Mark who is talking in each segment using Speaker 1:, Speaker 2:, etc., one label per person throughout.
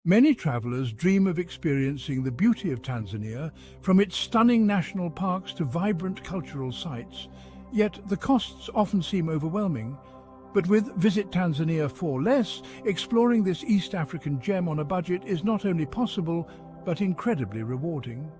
Speaker 1: Many travelers dream of experiencing the beauty of Tanzania, from its stunning national parks to vibrant cultural sites. Yet the costs often seem overwhelming. But with Visit Tanzania for Less, exploring this East African gem on a budget is not only possible, but incredibly rewarding.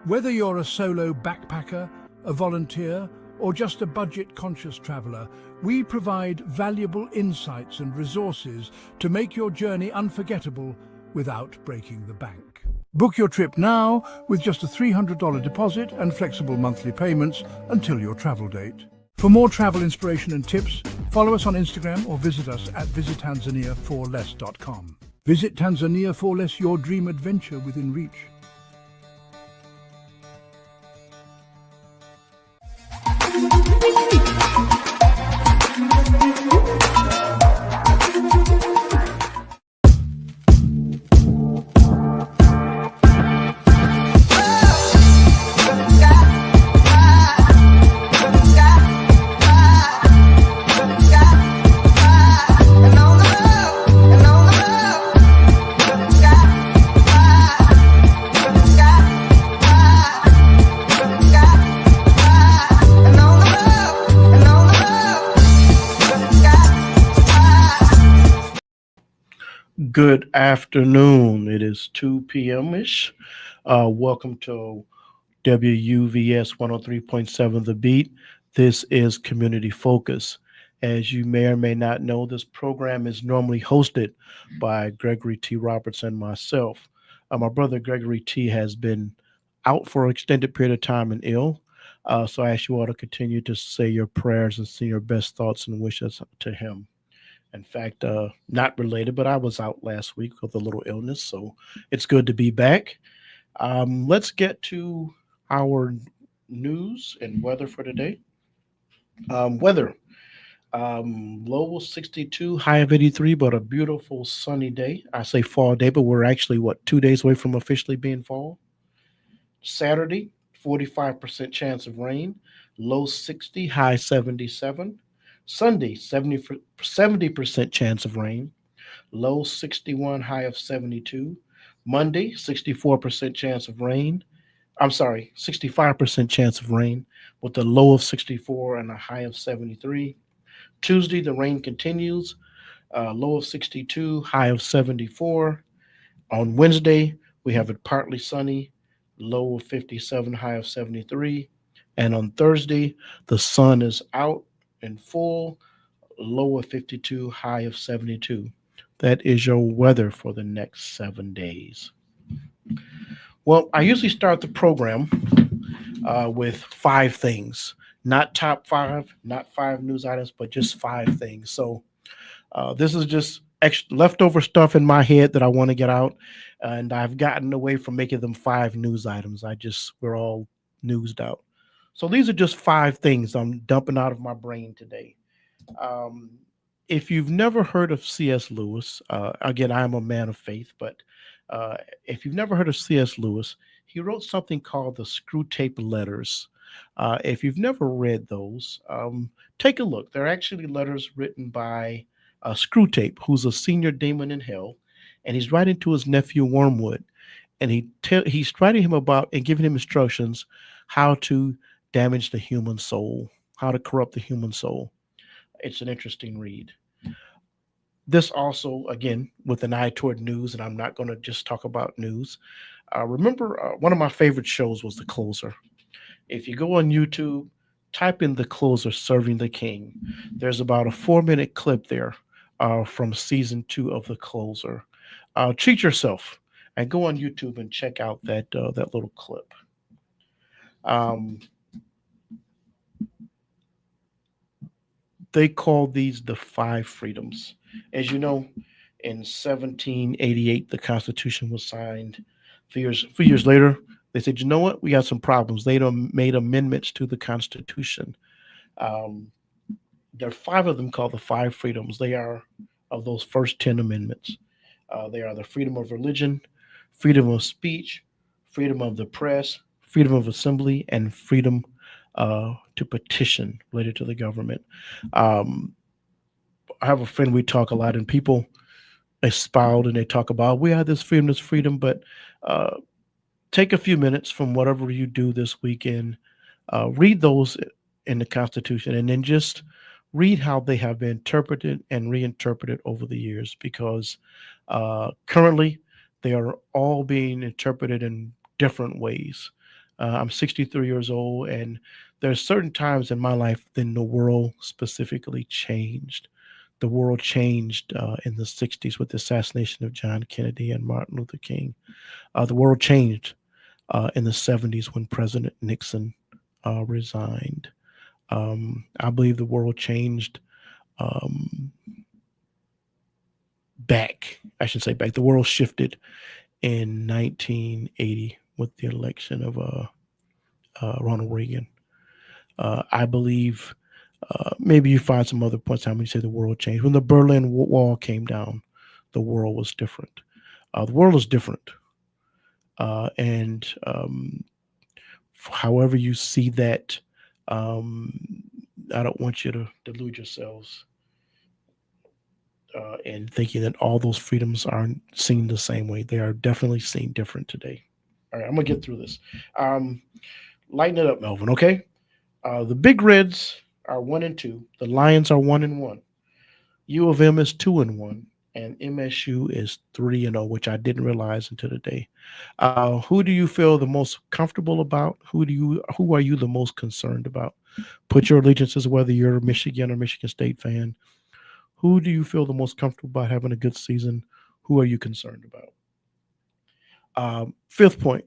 Speaker 1: Whether you're a solo backpacker, a volunteer, or just a budget-conscious traveler, we provide valuable insights and resources to make your journey unforgettable without breaking the bank. Book your trip now with just a $300 deposit and flexible monthly payments until your travel date. For more travel inspiration and tips, follow us on Instagram or visit us at visittanzaniaforless.com. Visit Tanzania for Less, your dream adventure within reach.
Speaker 2: Good afternoon. It is 2 p.m.-ish. Welcome to WUVS 103.7 The Beat. This is Community Focus. As you may or may not know, this program is normally hosted by Gregory T. Roberts and myself. My brother Gregory T. has been out for an extended period of time and ill. So I ask you all to continue to say your prayers and send your best thoughts and wishes to him. In fact, not related, but I was out last week with a little illness, so it's good to be back. Let's get to our news and weather for today. Weather, low 62, high of 83, but a beautiful sunny day. I say fall day, but we're actually, 2 days away from officially being fall. Saturday, 45% chance of rain, low 60, high 77. Sunday, 70% chance of rain, low 61, high of 72. Monday, 64% chance of rain. 65% chance of rain with a low of 64 and a high of 73. Tuesday, the rain continues, low of 62, high of 74. On Wednesday, we have it partly sunny, low of 57, high of 73. And on Thursday, the sun is out in full, low of 52, high of 72. That is your weather for the next 7 days. Well, I usually start the program with 5 things, not top 5, not 5 news items, but just 5 things. So this is just extra leftover stuff in my head that I want to get out, and I've gotten away from making them 5 news items. We're all newsed out. So these are just 5 things I'm dumping out of my brain today. If you've never heard of C.S. Lewis, again, I'm a man of faith, but if you've never heard of C.S. Lewis, he wrote something called the Screw Tape Letters. If you've never read those, take a look. They're actually letters written by Screw Tape, who's a senior demon in hell, and he's writing to his nephew Wormwood, and he's writing him about and giving him instructions how to damage the human soul, how to corrupt the human soul. It's an interesting read. This also, again, with an eye toward news, and I'm not going to just talk about news. Remember, one of my favorite shows was The Closer. If you go on YouTube, type in The Closer, Serving the King. There's about a 4-minute clip there from season 2 of The Closer. Treat yourself and go on YouTube and check out that little clip. They call these the 5 freedoms. As you know, in 1788, the Constitution was signed. A few years later, they said, you know what? We got some problems. They made amendments to the Constitution. There are 5 of them called the 5 freedoms. They are of those first 10 amendments. They are the freedom of religion, freedom of speech, freedom of the press, freedom of assembly, and freedom to petition related to the government. I have a friend, we talk a lot, and people espouse and they talk about we have this freedom, but uh, take a few minutes from whatever you do this weekend, read those in the Constitution, and then just read how they have been interpreted and reinterpreted over the years. Because currently, they are all being interpreted in different ways. I'm 63 years old, and there's certain times in my life then the world specifically changed. The world changed in the 60s with the assassination of John Kennedy and Martin Luther King. The world changed in the 70s when President Nixon resigned. I believe the world changed um, I should say back. The world shifted in 1980 with the election of Ronald Reagan. I believe maybe you find some other points how you say the world changed. When the Berlin Wall came down, the world was different. The world is different. And however you see that, um, I don't want you to delude yourselves in thinking that all those freedoms aren't seen the same way. They are definitely seen different today. All right, I'm gonna get through this. Um, Lighten it up, Melvin. Okay. The Big Reds are 1-2. The Lions are 1-1. U of M is 2-1, and MSU is 3-0, which I didn't realize until today. Who do you feel the most comfortable about? Who are you the most concerned about? Put your allegiances whether you're a Michigan or Michigan State fan. Who do you feel the most comfortable about having a good season? Who are you concerned about? Fifth point,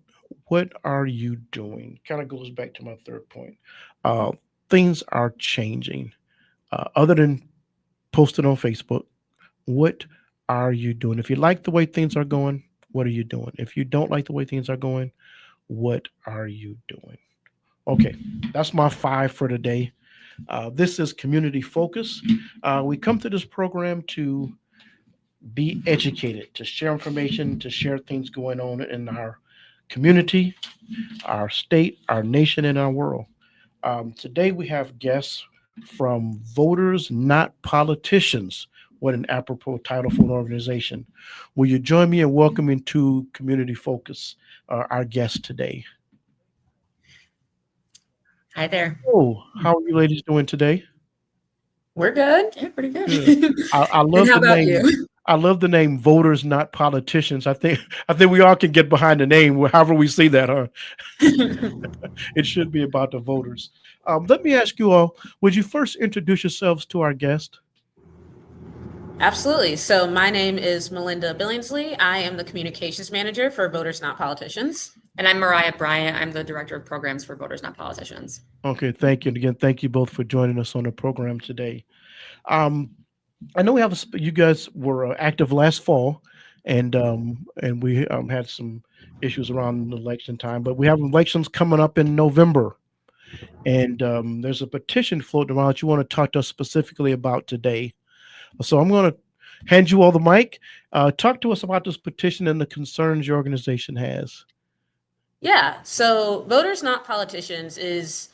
Speaker 2: what are you doing? Kind of goes back to my third point. Uh, Things are changing. Other than posted on Facebook, what are you doing? If you like the way things are going, what are you doing? If you don't like the way things are going, what are you doing? Okay, that's my five for today. This is Community Focus. We come to this program to be educated, to share information, to share things going on in our community, our state, our nation, and our world. Today we have guests from Voters Not Politicians. What an apropos title for an organization. Will you join me in welcoming to Community Focus our guest today?
Speaker 3: Hi there.
Speaker 2: Oh, how are you ladies doing today?
Speaker 3: We're good. Yeah, pretty
Speaker 2: Good.
Speaker 3: good.
Speaker 2: I
Speaker 3: And
Speaker 2: love
Speaker 3: how
Speaker 2: the
Speaker 3: about
Speaker 2: name.
Speaker 3: you?
Speaker 2: I love the name Voters Not Politicians. I think we all can get behind the name, however we see that, huh? It should be about the voters. Let me ask you all, would you first introduce yourselves to our guest?
Speaker 4: Absolutely. So my name is Melinda Billingsley. I am the communications manager for Voters Not Politicians.
Speaker 3: And I'm Mariah Bryant. I'm the director of programs for Voters Not Politicians.
Speaker 2: Okay, thank you. And again, thank you both for joining us on the program today. Um, I know you guys were active last fall, and we had some issues around election time, but we have elections coming up in November, and there's a petition floating around that you want to talk to us specifically about today. So I'm going to hand you all the mic. Talk to us about this petition and the concerns your organization has.
Speaker 4: Yeah. So Voters Not Politicians is,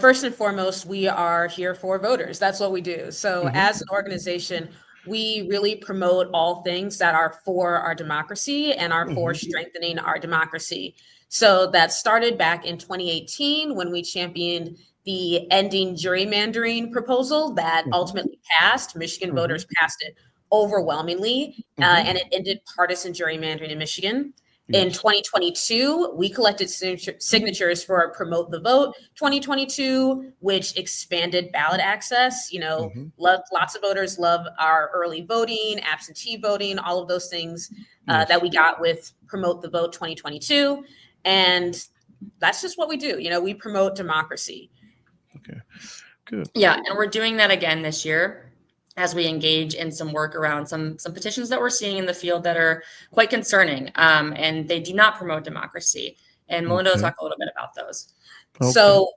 Speaker 4: first and foremost, we are here for voters. That's what we do. So
Speaker 2: Hmm.
Speaker 4: as an organization, we really promote all things that are for our democracy and are for
Speaker 2: Hmm.
Speaker 4: strengthening our democracy. So that started back in 2018 when we championed the ending gerrymandering proposal that
Speaker 2: Hmm.
Speaker 4: ultimately passed. Michigan
Speaker 2: Hmm.
Speaker 4: voters passed it overwhelmingly,
Speaker 2: Hmm.
Speaker 4: and it ended partisan gerrymandering in Michigan. In
Speaker 2: Yes.
Speaker 4: 2022, we collected signatures for Promote the Vote 2022, which expanded ballot access.
Speaker 2: Hmm.
Speaker 4: Lots of voters love our early voting, absentee voting, all of those things that
Speaker 2: Yes.
Speaker 4: we got with Promote the Vote 2022. And that's just what we do. We promote democracy.
Speaker 2: Okay. Good.
Speaker 3: Yeah, and we're doing that again this year as we engage in some work around some petitions that we're seeing in the field that are quite concerning, and they do not promote democracy. And Melinda will
Speaker 2: Okay.
Speaker 3: talk a little bit about those.
Speaker 2: Okay.
Speaker 4: So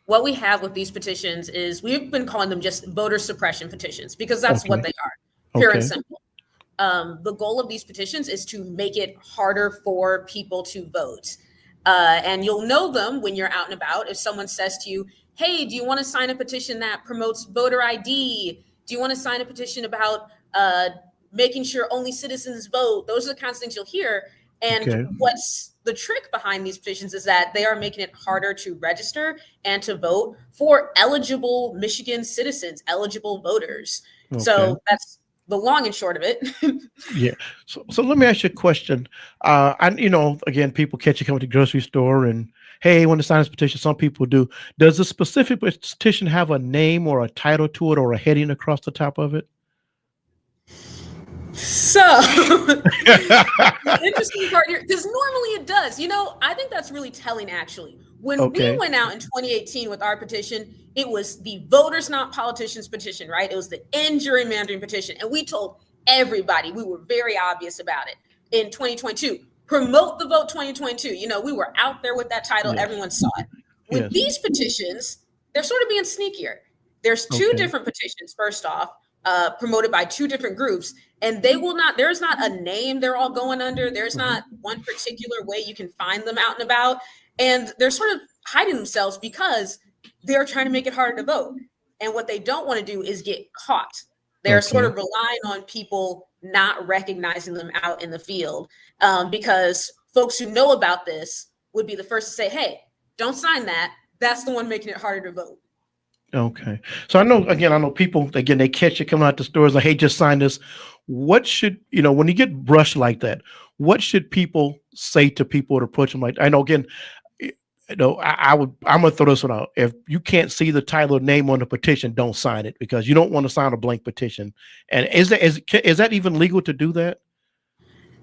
Speaker 4: what we have with these petitions is we've been calling them just voter suppression petitions because that's what
Speaker 2: Okay.
Speaker 4: they are, pure and
Speaker 2: Okay.
Speaker 4: simple. The goal of these petitions is to make it harder for people to vote. And you'll know them when you're out and about. If someone says to you, hey, do you want to sign a petition that promotes voter ID? Do you want to sign a petition about making sure only citizens vote. Those are the kinds of things you'll hear. And
Speaker 2: Okay.
Speaker 4: what's the trick behind these petitions is that they are making it harder to register and to vote for eligible Michigan citizens, eligible voters.
Speaker 2: Okay.
Speaker 4: So that's the long and short of it.
Speaker 2: Yeah. So let me ask you a question. And again, people catch you coming to the grocery store and hey, want to sign this petition. Some people do. Does the specific petition have a name or a title to it or a heading across the top of it?
Speaker 4: So the interesting part here, because normally it does. I think that's really telling actually. When
Speaker 2: Okay.
Speaker 4: we went out in 2018 with our petition, it was the Voters Not Politicians petition, right? It was the end gerrymandering petition. And we told everybody, we were very obvious about it. In 2022, promote the vote 2022. We were out there with that title.
Speaker 2: Yes.
Speaker 4: Everyone saw it. With
Speaker 2: Yes.
Speaker 4: these petitions, they're sort of being sneakier. There's two
Speaker 2: Okay.
Speaker 4: different petitions, first off, promoted by two different groups. And there's not a name they're all going under. There's not one particular way you can find them out and about. And they're sort of hiding themselves because they're trying to make it harder to vote. And what they don't want to do is get caught. They're sort of relying on people not recognizing them out in the field because folks who know about this would be the first to say, hey, don't sign that. That's the one making it harder to vote.
Speaker 2: Okay. So I know people, again, they catch you coming out the stores like, hey, just sign this. What should, when you get brushed like that, what should people say to people to approach them? Like, I know, again, I'm going to throw this one out. If you can't see the title or name on the petition, don't sign it because you don't want to sign a blank petition. And is that even legal to do that?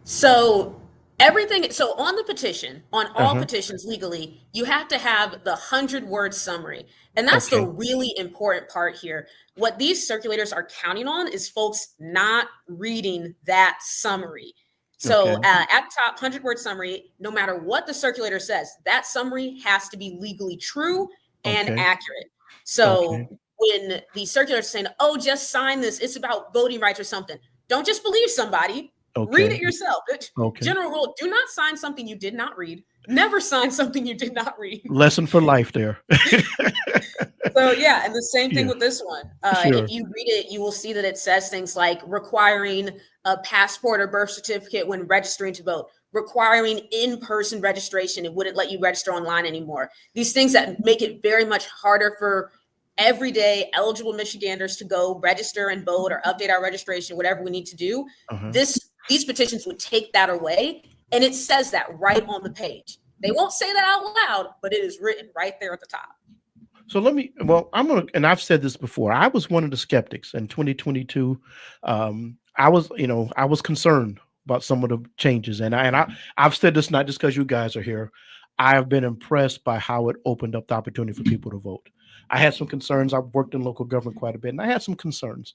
Speaker 4: So on the petition, on all petitions legally, you have to have the 100-word summary. And that's the really important part here. What these circulators are counting on is folks not reading that summary. So at the top, 100-word summary, no matter what the circulator says, that summary has to be legally true and accurate. So when the circulator is saying, oh, just sign this, it's about voting rights or something, don't just believe somebody. Read it yourself. General rule, do not sign something you did not read. Never sign something you did not read.
Speaker 2: Lesson for life there.
Speaker 4: So yeah, and the same thing with this one. If you read it, you will see that it says things like requiring a passport or birth certificate when registering to vote, requiring in-person registration. It wouldn't let you register online anymore. These things that make it very much harder for everyday eligible Michiganders to go register and vote or update our registration, whatever we need to do. These petitions would take that away. And it says that right on the page. They won't say that out loud, but it is written right there at the top.
Speaker 2: So and I've said this before. I was one of the skeptics in 2022. I was concerned about some of the changes. And I've said this not just because you guys are here. I have been impressed by how it opened up the opportunity for people to vote. I had some concerns. I've worked in local government quite a bit, and I had some concerns.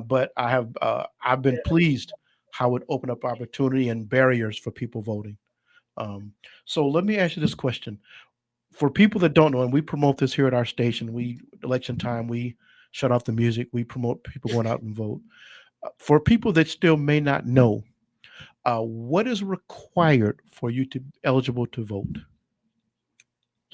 Speaker 2: But I've been pleased how it opened up opportunity and barriers for people voting. So let me ask you this question. For people that don't know, and we promote this here at our station, election time, we shut off the music. We promote people going out and vote. For people that still may not know, what is required for you to be eligible to vote?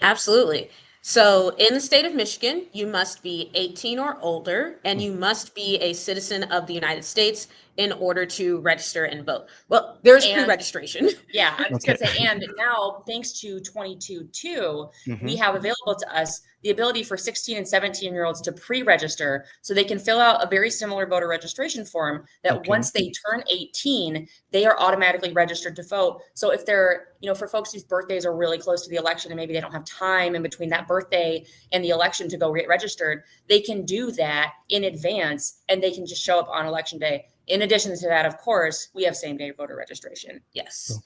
Speaker 4: Absolutely. So in the state of Michigan, you must be 18 or older, and you must be a citizen of the United States in order to register and vote. Well, there's pre-registration.
Speaker 3: Yeah, I was going to say, and now thanks to 22.2, we have available to us the ability for 16 and 17-year-olds to pre-register so they can fill out a very similar voter registration form that once they turn 18, they are automatically registered to vote. So if they're, for folks whose birthdays are really close to the election and maybe they don't have time in between that birthday and the election to go get registered, they can do that in advance and they can just show up on election day. In addition to that, of course, we have same-day voter registration. Yes.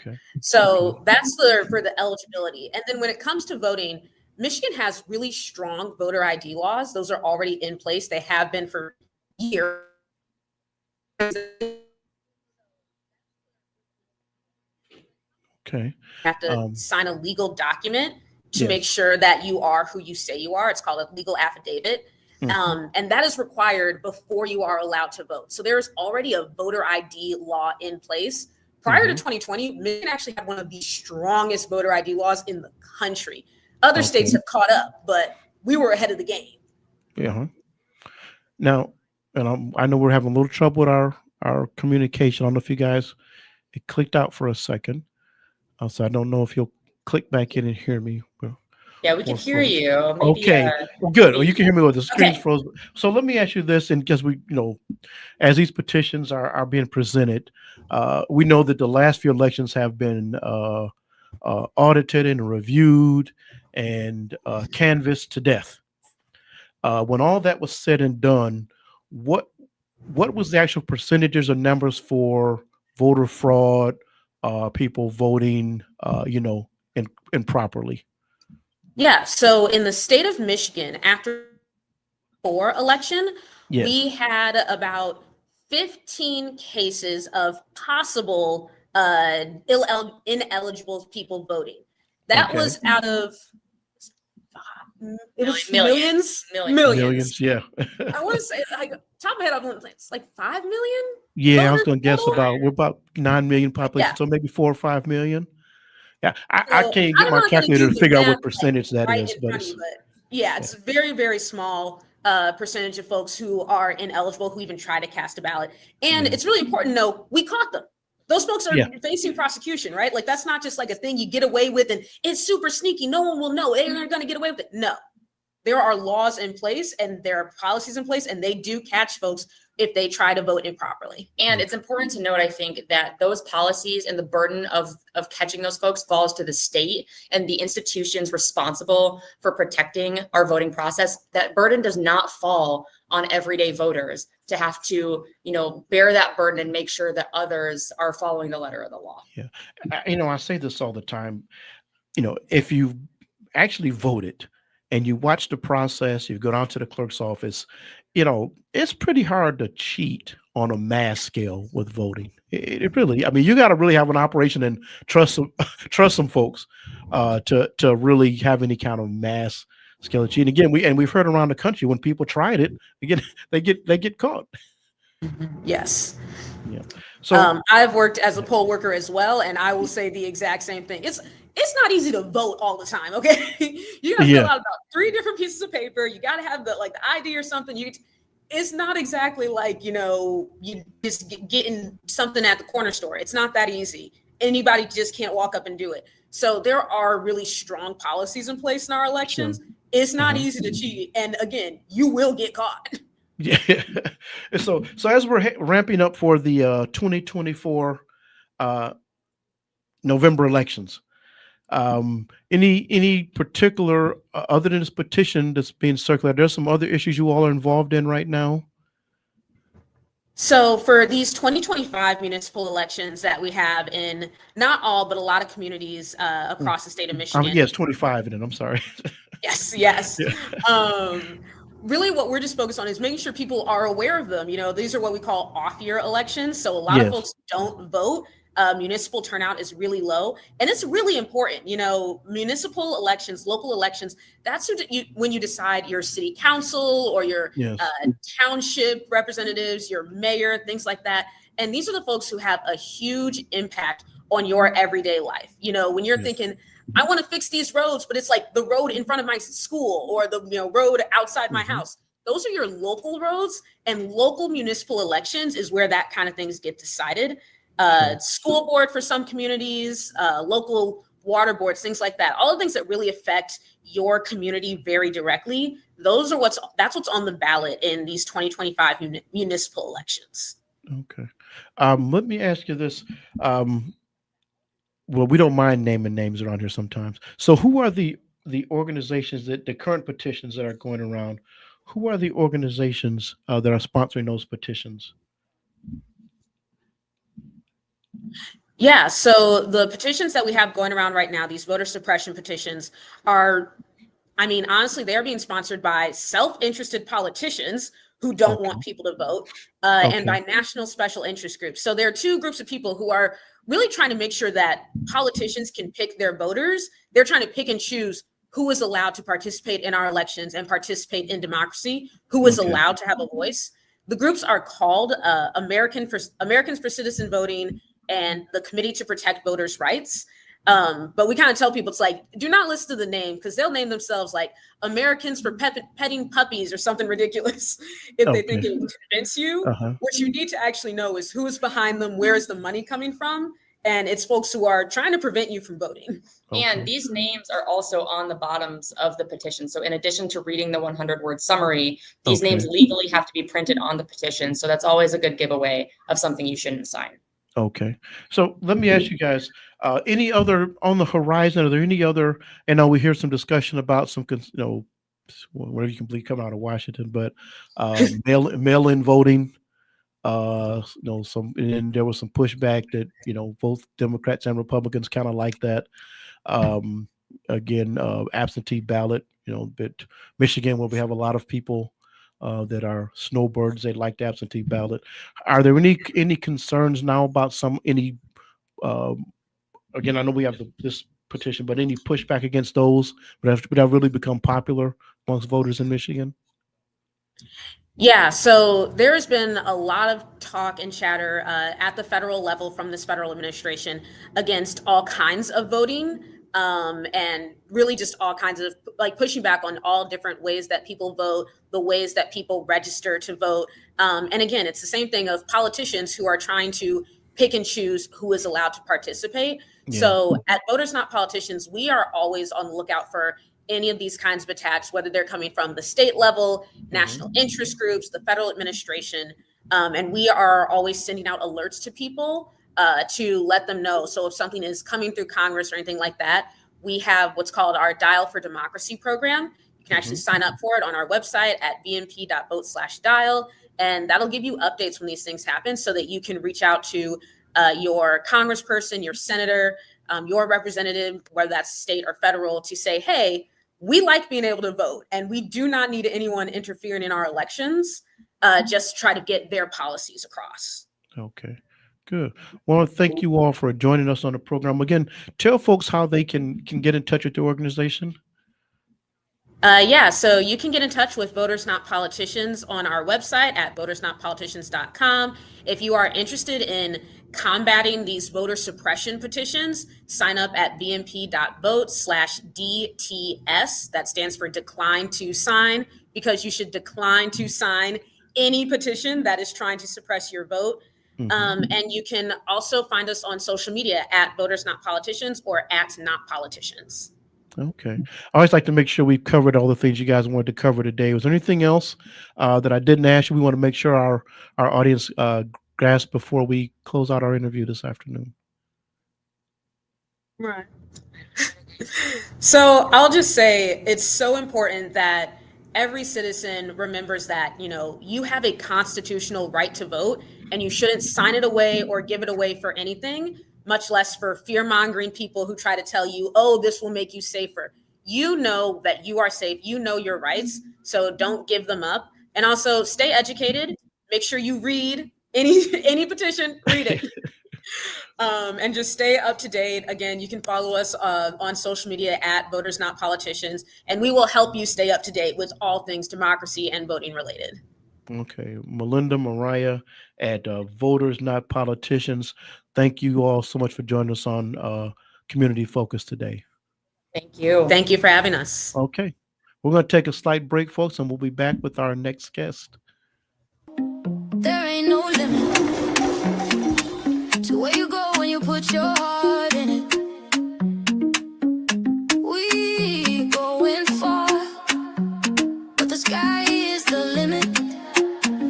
Speaker 3: So that's for the eligibility. And then when it comes to voting, Michigan has really strong voter ID laws. Those are already in place. They have been for years. You have to sign a legal document to make sure that you are who you say you are. It's called a legal affidavit. And that is required before you are allowed to vote. So there's already a voter ID law in place. Prior to 2020, Michigan actually had one of the strongest voter ID laws in the country. Other states have caught up, but we were ahead of the game.
Speaker 2: Yeah. Now, and I know we're having a little trouble with our our communication. I don't know if you guys, it clicked out for a second. So I don't know if you'll click back in and hear me.
Speaker 3: Yeah, we can hear you. Maybe,
Speaker 2: Okay, well, good. Well,
Speaker 3: maybe
Speaker 2: you can hear me with the screen's
Speaker 3: okay.
Speaker 2: frozen. So let me ask you this, and because we, as these petitions are being presented, we know that the last few elections have been audited and reviewed and canvassed to death. When all that was said and done, what was the actual percentages or numbers for voter fraud, people voting, improperly?
Speaker 4: Yeah. So in the state of Michigan, after for election,
Speaker 2: Yes.
Speaker 4: we had about 15 cases of possible ineligible people voting. That
Speaker 2: Okay.
Speaker 4: was out of it was
Speaker 3: Millions.
Speaker 4: millions.
Speaker 2: Yeah.
Speaker 4: I want to say, like, top of my head, I want to it's like 5 million.
Speaker 2: Yeah, I was
Speaker 4: Voters
Speaker 2: going to guess
Speaker 4: total?
Speaker 2: we're about 9 million population,
Speaker 4: Yeah.
Speaker 2: so maybe 4 or 5 million. Yeah, I
Speaker 4: So
Speaker 2: can't get
Speaker 4: I'm
Speaker 2: my
Speaker 4: not going to
Speaker 2: calculator
Speaker 4: do
Speaker 2: to
Speaker 4: the
Speaker 2: figure out
Speaker 4: math
Speaker 2: what percentage that
Speaker 4: right
Speaker 2: is,
Speaker 4: in
Speaker 2: but
Speaker 4: front of
Speaker 2: it's,
Speaker 4: you, but yeah, it's very, very small percentage of folks who are ineligible who even try to cast a ballot. And
Speaker 2: yeah.
Speaker 4: it's really important to know we caught them. Those folks are
Speaker 2: Yeah.
Speaker 4: facing prosecution, right? Like that's not just like a thing you get away with and it's super sneaky. No one will know. They're going to get away with it. No, there are laws in place and there are policies in place, and they do catch folks if they try to vote improperly.
Speaker 3: And it's important to note, I think, that those policies and the burden of catching those folks falls to the state and the institutions responsible for protecting our voting process. That burden does not fall on everyday voters to have to, bear that burden and make sure that others are following the letter of the law.
Speaker 2: Yeah. I say this all the time. If you actually voted and you watch the process, you go down to the clerk's office, it's pretty hard to cheat on a mass scale with voting. It really, I mean, you got to really have an operation and trust some folks to really have any kind of mass scale of cheating. Again, we've heard around the country when people tried it, again, they get caught.
Speaker 4: Yes.
Speaker 2: Yeah. So
Speaker 4: I've worked as a poll worker as well, and I will say the exact same thing. It's not easy to vote all the time. Okay, you gotta fill out about 3 different pieces of paper. You gotta have the ID or something. It's not exactly like you just getting something at the corner store. It's not that easy. Anybody just can't walk up and do it. So there are really strong policies in place in our elections.
Speaker 2: Sure.
Speaker 4: It's not easy to cheat, and again, you will get caught.
Speaker 2: Yeah. So as we're ramping up for the 2024 November elections, any particular other than this petition that's being circulated, there's some other issues you all are involved in right now?
Speaker 4: So for these 2025 municipal elections that we have in not all, but a lot of communities across the state of Michigan.
Speaker 2: Yes, 25 in it. I'm sorry.
Speaker 4: Yes.
Speaker 2: Yeah.
Speaker 4: Really what we're just focused on is making sure people are aware of them. These are what we call off-year elections. So a lot of folks don't vote. Municipal turnout is really low, and it's really important. Municipal elections, local elections, that's when you decide your city council or your township representatives, your mayor, things like that. And these are the folks who have a huge impact on your everyday life. When you're thinking, I want to fix these roads, but it's like the road in front of my school or the road outside my house. Those are your local roads, and local municipal elections is where that kind of things get decided. School board for some communities, local water boards, things like that. All the things that really affect your community very directly. That's what's on the ballot in these 2025 municipal elections.
Speaker 2: Okay. Let me ask you this. Well, we don't mind naming names around here sometimes. So who are the organizations the current petitions that are going around? Who are the organizations that are sponsoring those petitions?
Speaker 4: Yeah, so the petitions that we have going around right now, these voter suppression petitions honestly, they're being sponsored by self-interested politicians who don't want people to vote, and by national special interest groups. So there are 2 groups of people who are really trying to make sure that politicians can pick their voters. They're trying to pick and choose who is allowed to participate in our elections and participate in democracy, who is allowed to have a voice. The groups are called Americans for Citizen Voting and the Committee to Protect Voters' Rights. But we kind of tell people, it's like, do not listen to the name, because they'll name themselves like Americans for Petting Puppies or something ridiculous if they think it will convince you. What you need to actually know is who is behind them, where is the money coming from, and it's folks who are trying to prevent you from voting.
Speaker 3: And these names are also on the bottoms of the petition. So in addition to reading the 100-word summary, these names legally have to be printed on the petition. So that's always a good giveaway of something you shouldn't sign.
Speaker 2: Okay. So let me ask you guys, any other on the horizon? Are there any other, and now we hear some discussion about some, whatever you can believe come out of Washington, but mail-in voting, and there was some pushback that, both Democrats and Republicans kind of like that. Again, absentee ballot, but Michigan, where we have a lot of people that are snowbirds, they like the absentee ballot. Are there any concerns now about again, I know we have this petition, but any pushback against those would have really become popular amongst voters in Michigan?
Speaker 4: Yeah, so there's been a lot of talk and chatter at the federal level from this federal administration against all kinds of voting, and really just all kinds of pushing back on all different ways that people vote, the ways that people register to vote. And again, it's the same thing of politicians who are trying to pick and choose who is allowed to participate. Yeah. So at Voters Not Politicians, we are always on the lookout for any of these kinds of attacks, whether they're coming from the state level, national interest groups, the federal administration. And we are always sending out alerts to people to let them know. So if something is coming through Congress or anything like that, we have what's called our Dial for Democracy program. You can actually sign up for it on our website at bmp.vote/dial. And that'll give you updates when these things happen so that you can reach out to your congressperson, your senator, your representative, whether that's state or federal, to say, hey, we like being able to vote and we do not need anyone interfering in our elections. Just try to get their policies across.
Speaker 2: Okay, good. Well, thank you all for joining us on the program. Again, tell folks how they can get in touch with the organization.
Speaker 4: Yeah, so you can get in touch with Voters Not Politicians on our website at votersnotpoliticians.com. If you are interested in combating these voter suppression petitions, sign up at bmp.vote/DTS. That stands for decline to sign, because you should decline to sign any petition that is trying to suppress your vote. And you can also find us on social media at Voters Not Politicians or at Not Politicians.
Speaker 2: Okay. I always like to make sure we've covered all the things you guys wanted to cover today. Was there anything else that I didn't ask you? We want to make sure our audience grasp before we close out our interview this afternoon.
Speaker 4: Right. So I'll just say it's so important that every citizen remembers that, you have a constitutional right to vote, and you shouldn't sign it away or give it away for anything, much less for fear-mongering people who try to tell you, oh, this will make you safer. You know that you are safe. You know your rights, so don't give them up. And also stay educated. Make sure you read any petition, read it. And just stay up to date. Again, you can follow us on social media at Voters Not Politicians, and we will help you stay up to date with all things democracy and voting related.
Speaker 2: Okay. Melinda, Mariah at Voters Not Politicians. Thank you all so much for joining us on Community Focus today.
Speaker 3: Thank you.
Speaker 4: Thank you for having us.
Speaker 2: Okay. We're going to take a slight break, folks, and we'll be back with our next guest.
Speaker 5: There ain't no limit to where you go when you put your heart in it. We going far, but the sky is the limit.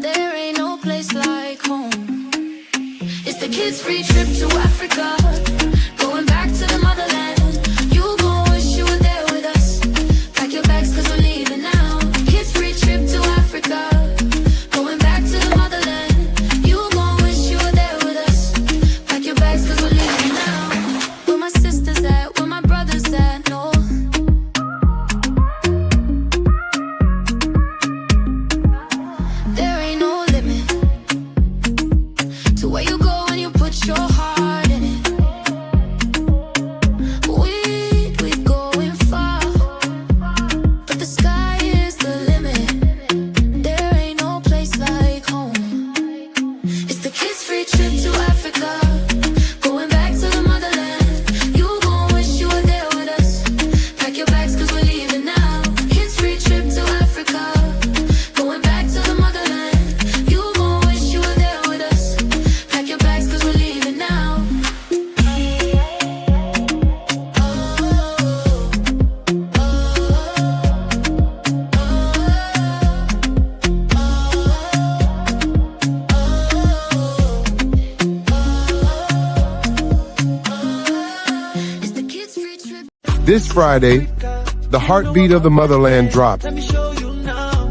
Speaker 5: There ain't no place like home. It's the kids' free trip to Africa, going back to the motherland. You gon' wish you were there with us. Pack your bags 'cause we're leaving now. Kids' free trip to Africa, going back to the motherland. You gon' wish you were there with us. Pack your bags 'cause we're leaving now.
Speaker 6: This Friday, the heartbeat of the motherland drops.
Speaker 7: Let me show you now.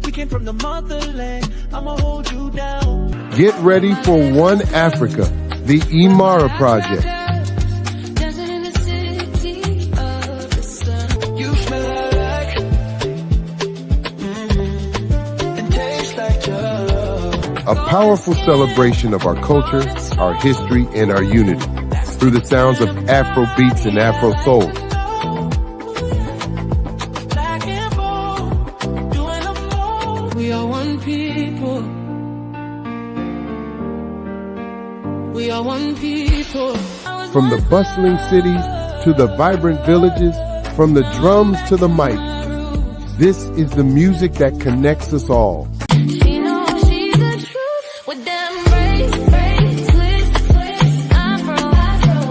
Speaker 7: We came from the motherland. I'ma hold you down.
Speaker 6: Get ready for One Africa, the Imara Project.
Speaker 7: You smell like and taste like love.
Speaker 6: A powerful celebration of our culture, our history, and our unity through the sounds of Afro beats and Afro soul.
Speaker 7: Black and bold, doing them all. We are one people. We are one people.
Speaker 6: From the bustling cities to the vibrant villages, from the drums to the mic, this is the music that connects us all.
Speaker 5: She knows she's the truth with them braids, twist, afro.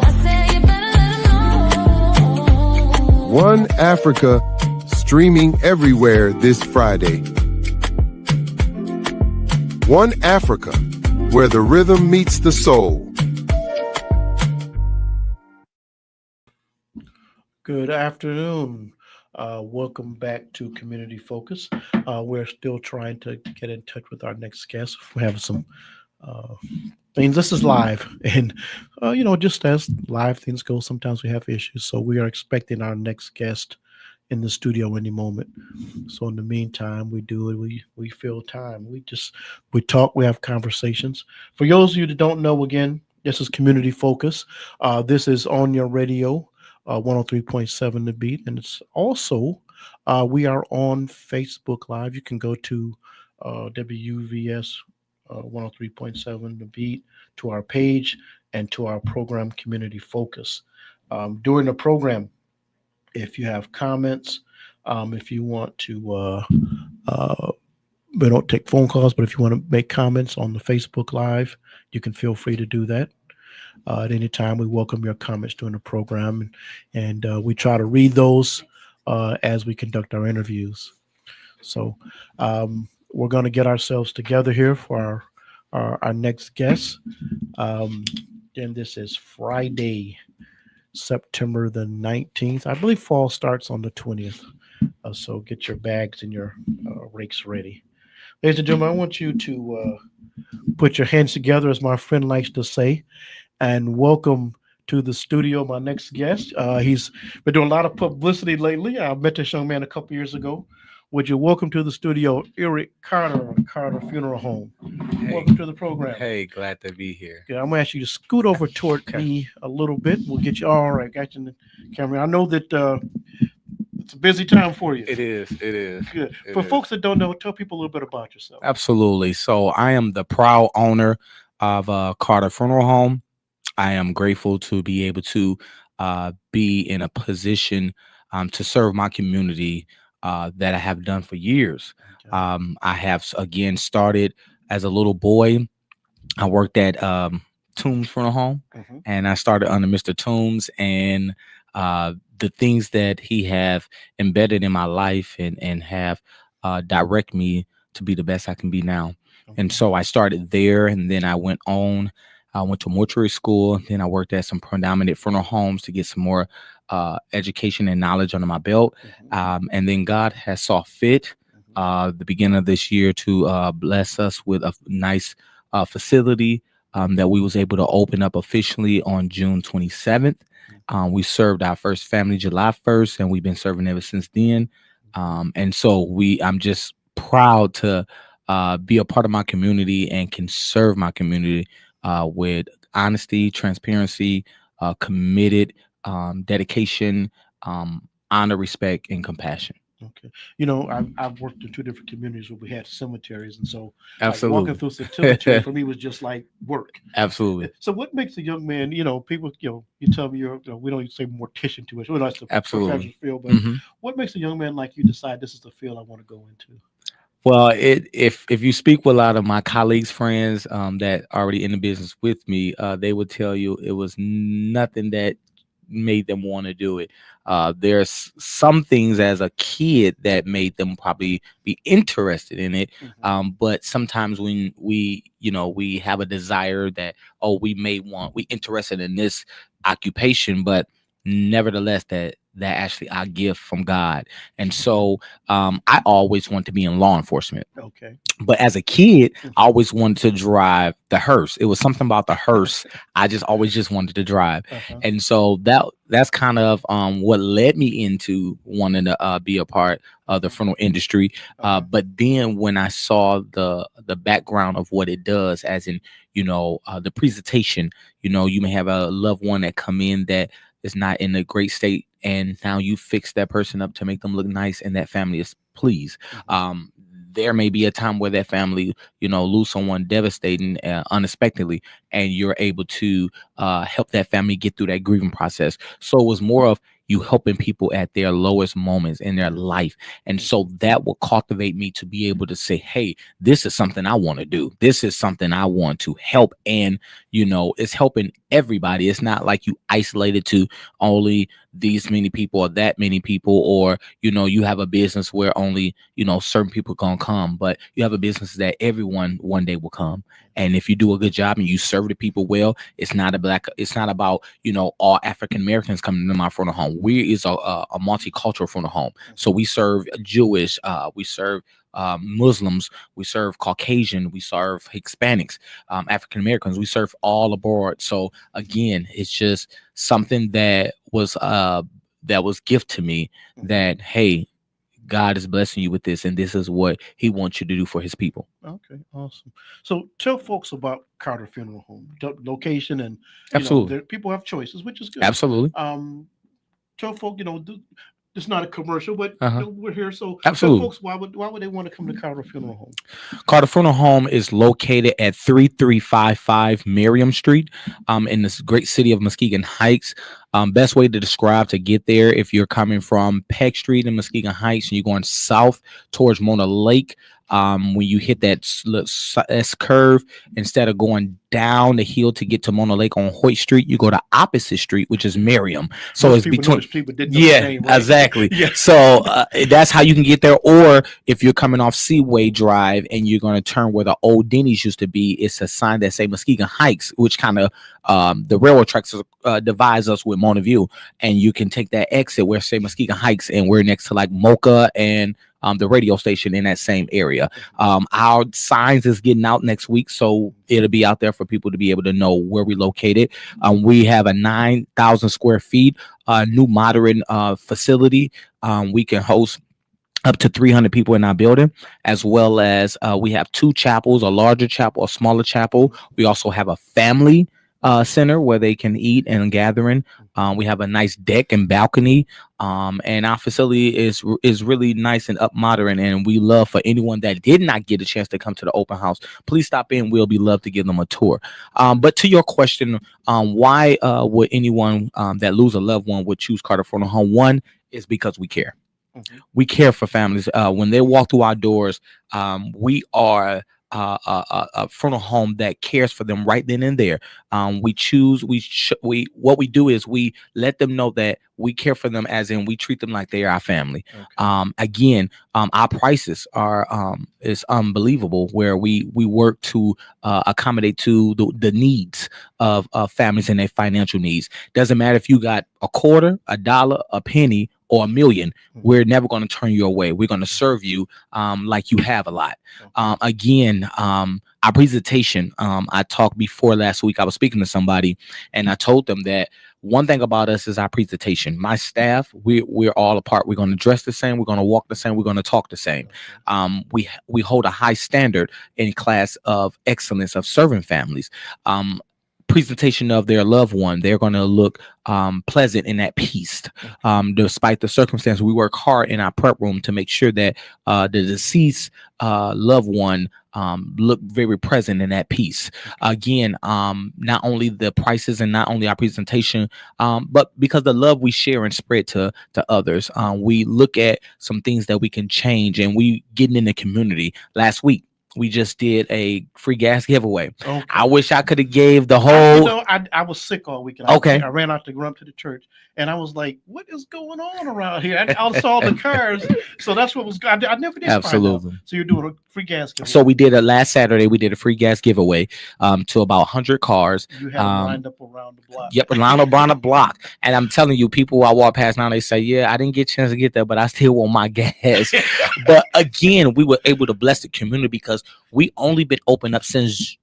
Speaker 5: I say you better let her know.
Speaker 6: One Africa, streaming everywhere this Friday. One Africa, where the rhythm meets the soul.
Speaker 2: Good afternoon. Welcome back to Community Focus. We're still trying to get in touch with our next guest. We have some things. This is live, and just as live things go, sometimes we have issues. So we are expecting our next guest in the studio any moment. So in the meantime, we do it. We fill time. We talk. We have conversations. For those of you that don't know, again, this is Community Focus. This is on your radio. 103.7 The Beat, and it's also we are on Facebook Live. You can go to WVS 103.7 The Beat, to our page, and to our program Community Focus. During the program, if you have comments, if you want to, we don't take phone calls, but if you want to make comments on the Facebook Live, you can feel free to do that. At any time, we welcome your comments during the program, and we try to read those as we conduct our interviews. So we're going to get ourselves together here for our next guest. And this is Friday, September the 19th. I believe fall starts on the 20th. So get your bags and your rakes ready. Ladies and gentlemen, I want you to put your hands together, as my friend likes to say, and welcome to the studio my next guest. He's been doing a lot of publicity lately. I met this young man a couple years ago. Would you welcome to the studio, Eric Carter, Carter Funeral Home? Hey, welcome to the program.
Speaker 8: Hey, glad to be here.
Speaker 2: Yeah, I'm gonna ask you to scoot over toward me a little bit. We'll get you all right. Got you in the camera. I know that it's a busy time for you.
Speaker 8: It is.
Speaker 2: Good. For folks that don't know, tell people a little bit about yourself.
Speaker 8: Absolutely. So I am the proud owner of Carter Funeral Home. I am grateful to be able to be in a position to serve my community that I have done for years. Okay. I have, again, started as a little boy. I worked at Toombs Funeral Home, and I started under Mr. Toombs, and the things that he have embedded in my life and have direct me to be the best I can be now. Okay. And so I started there, and then I went on. I went to mortuary school. Then I worked at some predominant funeral homes to get some more education and knowledge under my belt. And then God has saw fit the beginning of this year to bless us with a nice facility that we was able to open up officially on June 27th. We served our first family July 1st, and we've been serving ever since then. And so I'm just proud to be a part of my community and can serve my community with honesty, transparency, committed, dedication, honor, respect, and compassion.
Speaker 2: Okay. I've worked in two different communities where we had cemeteries, and so
Speaker 8: absolutely
Speaker 2: walking through cemetery for me was just like work.
Speaker 8: Absolutely.
Speaker 2: So what makes a young man, people, you tell me we don't say mortician too much. We don't
Speaker 8: absolutely
Speaker 2: field, but what makes a young man like you decide this is the field I want to go into?
Speaker 8: Well, if you speak with a lot of my colleagues, friends that are already in the business with me, they would tell you it was nothing that made them want to do it. There's some things as a kid that made them probably be interested in it. But sometimes when we have a desire that, we interested in this occupation, but nevertheless that actually our gift from God. And so I always want to be in law enforcement.
Speaker 2: Okay.
Speaker 8: But as a kid, I always wanted to drive the hearse. It was something about the hearse. I just always just wanted to drive. And so that's kind of what led me into wanting to be a part of the funeral industry. But then when I saw the background of what it does, as in, the presentation, you may have a loved one that come in that is not in a great state, and now you fix that person up to make them look nice, and that family is pleased. There may be a time where that family, lose someone devastating unexpectedly, and you're able to help that family get through that grieving process. So it was more of you helping people at their lowest moments in their life. And so that will cultivate me to be able to say, hey, this is something I want to do. This is something I want to help. And, it's helping everybody. It's not like you isolated to only these many people or that many people, or, you have a business where only, certain people gonna come, but you have a business that everyone one day will come. And if you do a good job and you serve the people well, it's not about, all African Americans coming to my funeral home. We is a multicultural funeral home. So we serve Jewish, we serve Muslims, we serve Caucasian, we serve Hispanics, African Americans, we serve all aboard. So again, it's just something that was gift to me, that hey, God is blessing you with this, and this is what he wants you to do for his people.
Speaker 2: Okay, awesome. So tell folks about Carter Funeral Home, location, and
Speaker 8: absolutely,
Speaker 2: people have choices, which is good.
Speaker 8: Absolutely.
Speaker 2: Tell folks, it's not a commercial, but we're here. So
Speaker 8: absolutely,
Speaker 2: folks, why would they want to come to Carter Funeral Home?
Speaker 8: Carter Funeral Home is located at 3355 Miriam Street, in this great city of Muskegon Heights. Best way to describe to get there, if you're coming from Peck Street in Muskegon Heights and you're going south towards Mona Lake, when you hit that S curve, instead of going down the hill to get to Mona Lake on Hoyt Street, you go to opposite street, which is Miriam. So
Speaker 2: most
Speaker 8: it's between.
Speaker 2: Name, right?
Speaker 8: Exactly. Yeah. So that's how you can get there. Or if you're coming off Seaway Drive and you're going to turn where the old Denny's used to be, it's a sign that say Muskegon Heights, which kind of the railroad tracks divides us with Mona View, and you can take that exit where say Muskegon Heights, and we're next to like Mocha and the radio station in that same area. Our signs is getting out next week, so it'll be out there for people to be able to know where we're located. We have a 9,000 square feet new modern facility. We can host up to 300 people in our building, as well as we have 2 chapels, a larger chapel, a smaller chapel. We also have a family center where they can eat and gathering. We have a nice deck and balcony, and our facility is really nice and up modern. And we love for anyone that did not get a chance to come to the open house, please stop in. We'll be love to give them a tour. But to your question, why would anyone that lose a loved one would choose Carter Funeral Home? One is because we care. We care for families. When they walk through our doors, we are a funeral home that cares for them right then and there. What we do is we let them know that we care for them, as in we treat them like they are our family. Again, our prices are is unbelievable, where we work to accommodate to the needs of families and their financial needs. Doesn't matter if you got a quarter, a dollar, a penny, or $1 million, we're never going to turn you away. We're going to serve you like you have a lot. Again, our presentation, I talked before last week, I was speaking to somebody and I told them that one thing about us is our presentation. My staff, we're all apart. We're going to dress the same. We're going to walk the same. We're going to talk the same. We hold a high standard in class of excellence of serving families. Presentation of their loved one, they're going to look pleasant and at peace. Despite the circumstance, we work hard in our prep room to make sure that the deceased loved one look very present and at peace. Again, not only the prices and not only our presentation, but because the love we share and spread to others, we look at some things that we can change, and we getting in the community. Last week, we just did a free gas giveaway.
Speaker 2: Okay.
Speaker 8: I wish I could have gave the whole.
Speaker 2: I was sick all weekend.
Speaker 8: Okay.
Speaker 2: I ran out to run to the church, and I was like, "What is going on around here?" I saw the cars, so that's what was. I never did.
Speaker 8: Absolutely.
Speaker 2: So you're doing a free gas giveaway.
Speaker 8: So we did it last Saturday. We did a free gas giveaway to about 100 cars.
Speaker 2: You had them lined up around the block.
Speaker 8: Yep, lined up around the block. And I'm telling you, people I walk past now, they say, "Yeah, I didn't get a chance to get there, but I still want my gas." But again, we were able to bless the community because we only been open up since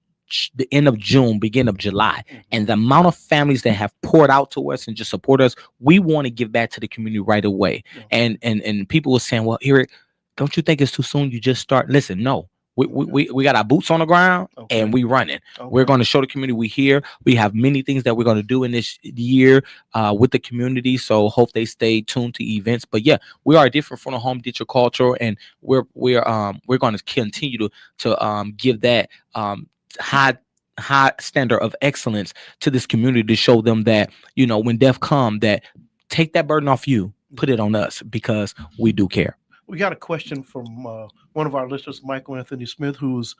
Speaker 8: the end of June, beginning of July, and the amount of families that have poured out to us and just support us, we want to give back to the community right away. And people were saying, "Well, Eric, don't you think it's too soon? You just start." Listen, no. We got our boots on the ground and we running. We're going to show the community we here. We have many things that we're going to do in this year with the community. So hope they stay tuned to events. But yeah, we are different from the home digital culture, and we're going to continue to give that high standard of excellence to this community to show them that, you know, when death come, that take that burden off you, put it on us, because we do care.
Speaker 2: We got a question from one of our listeners, Michael Anthony Smith, who's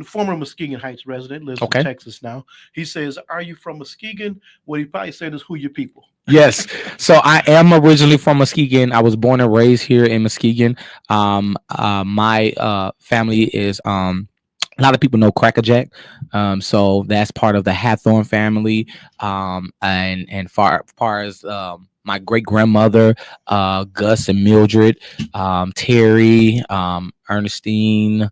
Speaker 2: former Muskegon Heights resident, lives in Texas now. He says, "Are you from Muskegon?" What he probably said is, "Who your people?"
Speaker 8: Yes. So I am originally from Muskegon. I was born and raised here in Muskegon. My family is a lot of people know Crackerjack. So that's part of the Hathorn family. And far as my great grandmother, Gus and Mildred, Terry, Ernestine,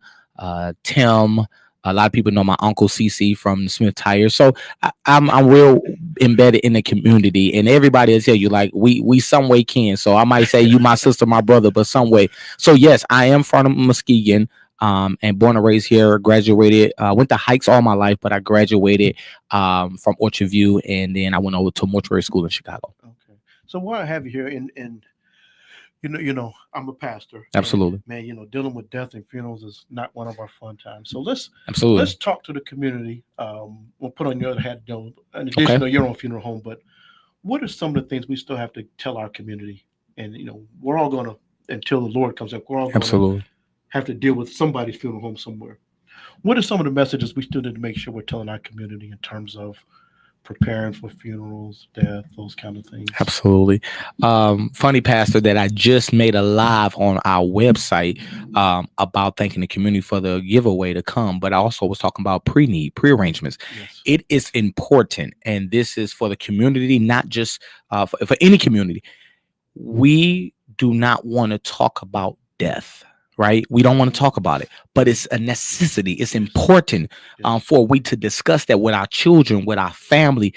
Speaker 8: Tim. A lot of people know my uncle CC from Smith Tire. So I'm real embedded in the community, and everybody will tell you, like, we some way can. So I might say you my sister, my brother, but some way. So yes, I am from Muskegon. And born and raised here, graduated, went to Heights all my life, but I graduated from Orchard View, and then I went over to mortuary school in Chicago.
Speaker 2: Okay. So while I have you here, and you know, I'm a pastor.
Speaker 8: Absolutely.
Speaker 2: And, man, dealing with death and funerals is not one of our fun times. So let's talk to the community. We'll put on your other hat, in addition to your own funeral home, but what are some of the things we still have to tell our community? And, we're all going to, until the Lord comes up, we're all going to have to deal with somebody's funeral home somewhere. What are some of the messages we still need to make sure we're telling our community in terms of preparing for funerals, death, those kind of things?
Speaker 8: Absolutely. Funny, Pastor, that I just made a live on our website about thanking the community for the giveaway to come, but I also was talking about pre-arrangements. Yes. It is important, and this is for the community, not just for any community. We do not want to talk about death. Right? We don't want to talk about it, but it's a necessity. It's important for we to discuss that with our children, with our family,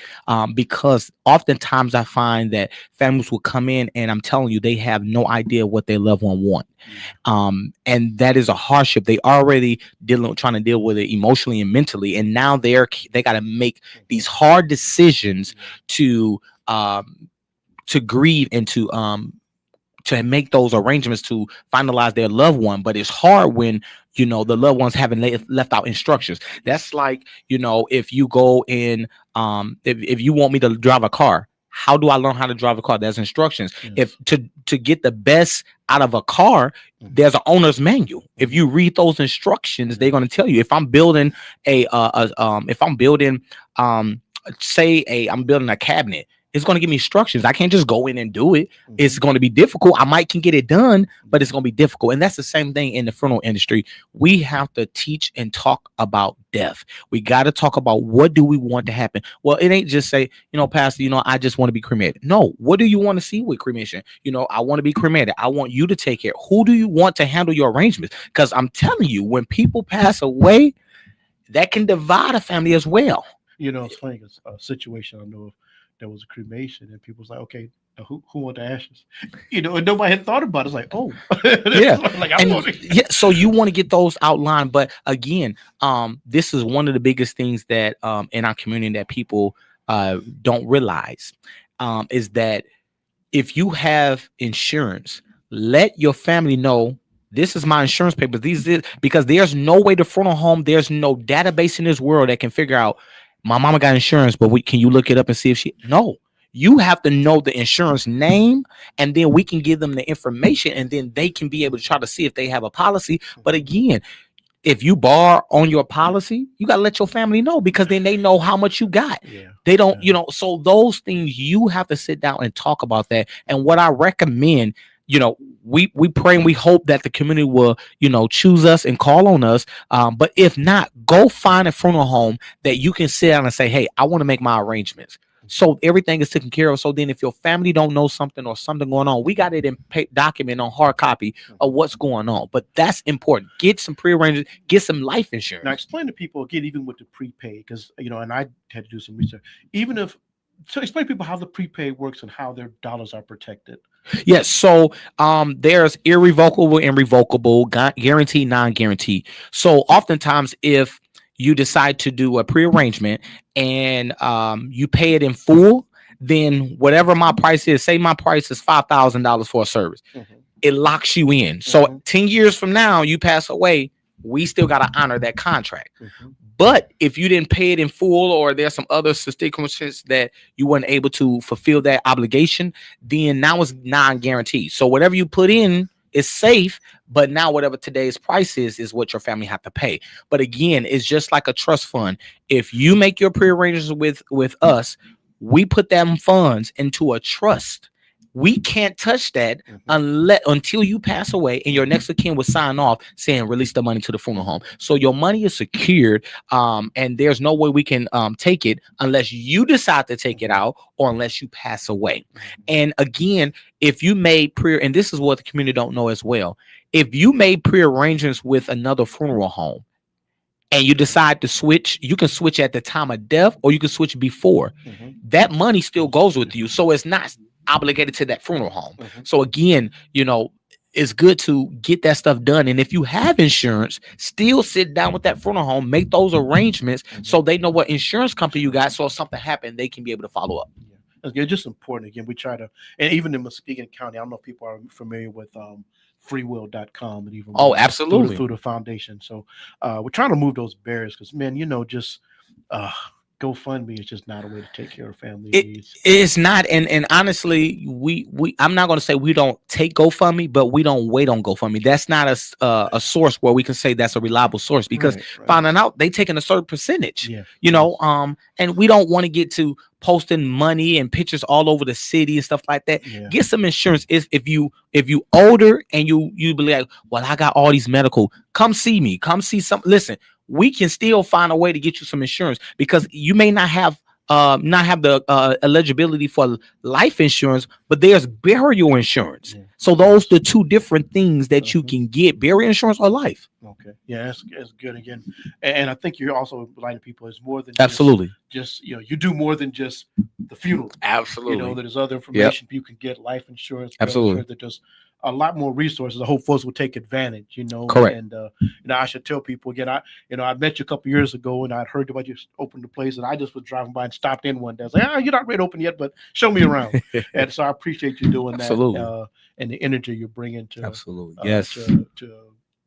Speaker 8: because oftentimes I find that families will come in and I'm telling you, they have no idea what their loved one want. And that is a hardship. They already trying to deal with it emotionally and mentally. And now they got to make these hard decisions to grieve and to make those arrangements to finalize their loved one. But it's hard when, the loved ones haven't left out instructions. That's like, if you go in, if you want me to drive a car, how do I learn how to drive a car? There's instructions. Yes. If to get the best out of a car, there's an owner's manual. If you read those instructions, they're going to tell you. If I'm building I'm building a cabinet, it's going to give me instructions. I can't just go in and do it. It's going to be difficult. I can get it done, but it's going to be difficult. And that's the same thing in the funeral industry. We have to teach and talk about death. We got to talk about what do we want to happen. Well, it ain't just say, Pastor, I just want to be cremated. No, what do you want to see with cremation? I want to be cremated. I want you to take care. Who do you want to handle your arrangements? Because I'm telling you, when people pass away, that can divide a family as well.
Speaker 2: It's funny, a situation I know of. There was a cremation and people was like, okay, who want the ashes? And nobody had thought about it. It's like, oh, yeah.
Speaker 8: So you want to get those outlined. But again, this is one of the biggest things that in our community that people don't realize is that if you have insurance, let your family know this is my insurance papers. Because there's no way to funeral home. There's no database in this world that can figure out my mama got insurance, but can you look it up and see if no, You have to know the insurance name, and then we can give them the information, and then they can be able to try to see if they have a policy. But again, if you bar on your policy, you got to let your family know, because then they know how much you got.
Speaker 2: Yeah.
Speaker 8: They don't, so those things, you have to sit down and talk about that. And what I recommend, we pray and we hope that the community will, choose us and call on us. But if not, go find a funeral home that you can sit down and say, hey, I want to make my arrangements. So everything is taken care of. So then if your family don't know something or something going on, we got it in document on hard copy of what's going on. But that's important. Get some prearranged, get some life insurance.
Speaker 2: Now explain to people again, even with the prepaid, because, and I had to do some research, so explain to people how the prepaid works and how their dollars are protected.
Speaker 8: Yes. So there's irrevocable and revocable, guaranteed, non-guaranteed. So oftentimes if you decide to do a prearrangement and you pay it in full, then whatever my price is, say my price is $5,000 for a service, it locks you in. So 10 years from now, you pass away, we still got to honor that contract. But if you didn't pay it in full, or there's some other circumstances that you weren't able to fulfill that obligation, then now it's non-guaranteed. So whatever you put in is safe, but now whatever today's price is what your family have to pay. But again, it's just like a trust fund. If you make your prearrangements with us, we put them funds into a trust. We can't touch that until you pass away and your next of kin will sign off saying release the money to the funeral home. So your money is secured, and there's no way we can take it unless you decide to take it out or unless you pass away. And again, if you made and this is what the community don't know as well, if you made prearrangements with another funeral home and you decide to switch, you can switch at the time of death or you can switch before. That money still goes with you. So it's not obligated to that funeral home. So again, it's good to get that stuff done. And if you have insurance, still sit down with that funeral home, make those arrangements so they know what insurance company you got. So if something happened, they can be able to follow up.
Speaker 2: It's just important. Again, we try to, and even in Muskegon County, I don't know if people are familiar with freewill.com and even
Speaker 8: absolutely
Speaker 2: through the foundation. So we're trying to move those barriers because, man, just GoFundMe is just not a way to take care of family needs.
Speaker 8: It's not, and honestly, we I'm not going to say we don't take GoFundMe, but we don't wait on GoFundMe. That's not a source where we can say that's a reliable source, because finding out they taking a certain percentage, and we don't want to get to posting money and pictures all over the city and stuff like that. Get some insurance. If you older and you be like, well, I got all these medical, come see me, come see some. Listen, we can still find a way to get you some insurance, because you may not have the eligibility for life insurance, but there's burial insurance. So those are the two different things that you can get: burial insurance or life.
Speaker 2: Okay. Yeah, that's good again. And I think you're also reminding people it's more than just you do more than just the funeral.
Speaker 8: Absolutely.
Speaker 2: There's other information you can get, life insurance.
Speaker 8: Absolutely.
Speaker 2: That there's a lot more resources. I hope folks will take advantage,
Speaker 8: Correct.
Speaker 2: And I should tell people again, I met you a couple years ago and I'd heard about you opened the place, and I just was driving by and stopped in one day. I was like, you're not ready to open yet, but show me around. And so I appreciate you doing that. And the energy you're bringing to to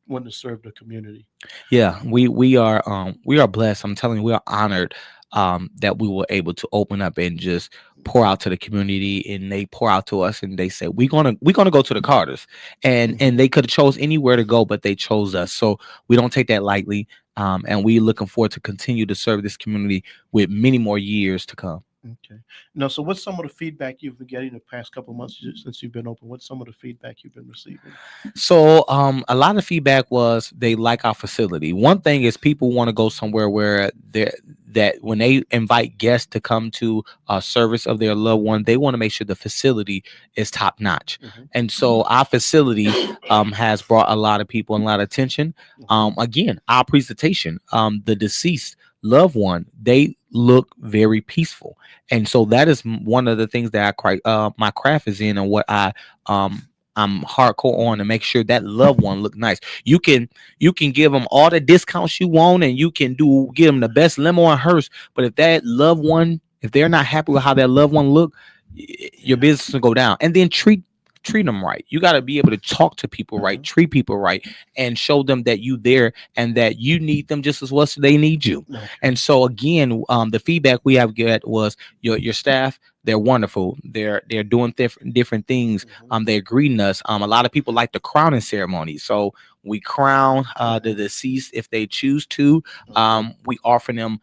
Speaker 2: want to serve the community.
Speaker 8: Yeah, we are blessed. I'm telling you, we are honored that we were able to open up and just pour out to the community, and they pour out to us, and they say we're gonna go to the Carters, and they could have chose anywhere to go, but they chose us. So we don't take that lightly, and we looking forward to continue to serve this community with many more years to come.
Speaker 2: Okay. Now, so what's some of the feedback you've been getting the past couple of months since you've been open? What's some of the feedback you've been receiving?
Speaker 8: So a lot of feedback was they like our facility. One thing is people want to go somewhere where that when they invite guests to come to a service of their loved one, they want to make sure the facility is top notch. And so our facility has brought a lot of people and a lot of attention. Again, our presentation, the deceased loved one, they look very peaceful, and so that is one of the things that my craft is in, and what I'm hardcore on, to make sure that loved one look nice. You can give them all the discounts you want, and you can give them the best limo and hearse, but if that loved one, if they're not happy with how that loved one look, your business will go down. And then treat treat them right. You got to be able to talk to people right, treat people right, and show them that you there and that you need them just as well as they need you. And so again, the feedback we have get was your staff. They're wonderful. They're doing different things. They're greeting us. A lot of people like the crowning ceremony. So we crown the deceased if they choose to. We offer them,